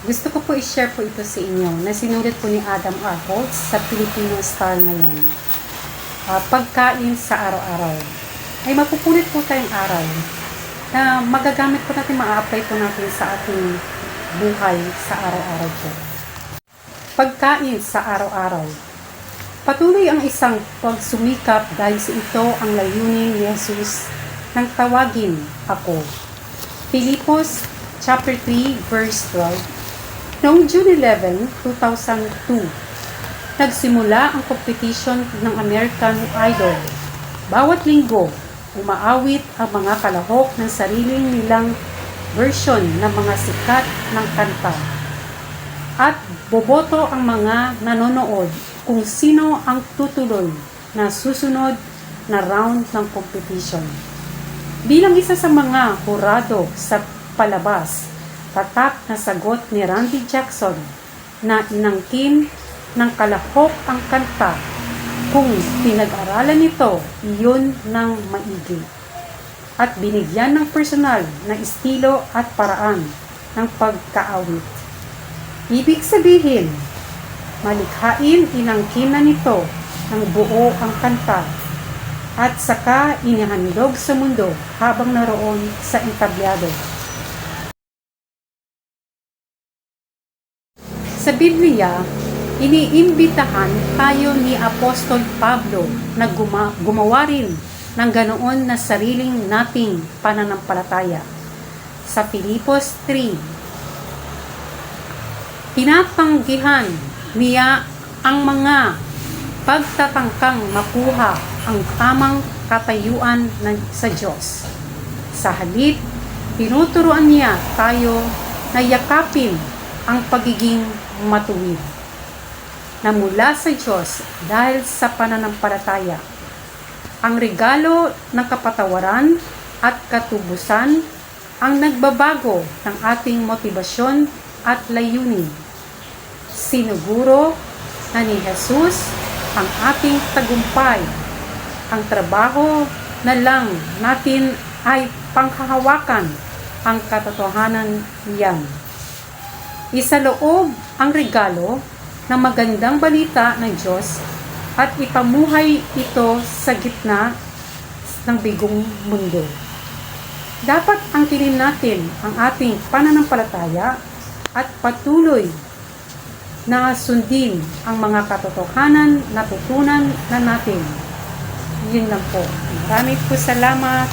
Gusto ko po i-share po ito sa inyo na sinulat po ni Adam R. Holtz sa Filipino Star ngayon. Pagkain sa araw-araw. Ay mapupunit po tayong aral na magagamit po natin, ma-apply po natin sa ating buhay sa araw-araw po. Pagkain sa araw-araw. Patuloy ang isang pagsumikap dahil sa ito ang layunin ni Jesus nang tawagin ako. Filipos chapter 3 verse 12. Noong June 11, 2002, nagsimula ang competition ng American Idol. Bawat linggo, umaawit ang mga kalahok ng sariling nilang version ng mga sikat ng kanta. At boboto ang mga nanonood kung sino ang tutuloy na susunod na round ng competition. Bilang isa sa mga hurado sa palabas, tatak na sagot ni Randy Jackson na inangkin ng kalahok ang kanta. Kung pinag-aralan nito, iyon ng maigi. At binigyan ng personal na estilo at paraan ng pagkaawit. Ibig sabihin, malikhain inangkin na nito ng buo ang kanta at saka inihandog sa mundo habang naroon sa entablado. Sa Biblia, iniimbitahan tayo ni Apostol Pablo na gumawa rin ng ganoon na sariling nating pananampalataya. Sa Filipos 3, tinatanggihan niya ang mga pagtatangkang makuha ang tamang katayuan sa Diyos. Sa halip, tinuturuan niya tayo na yakapin ang pagiging matuwid na mula sa Diyos dahil sa pananampalataya. Ang regalo ng kapatawaran at katubusan ang nagbabago ng ating motibasyon at layunin. Sinuguro na ni Jesus ang ating tagumpay. Ang trabaho na lang natin ay panghahawakan ang katotohanan niyan. Isaloob ang regalo ng magandang balita ng Diyos at ipamuhay ito sa gitna ng bigong mundo. Dapat angkinin natin ang ating pananampalataya at patuloy na sundin ang mga katotohanan na tutunan na natin. Yun lang po. Maraming po salamat.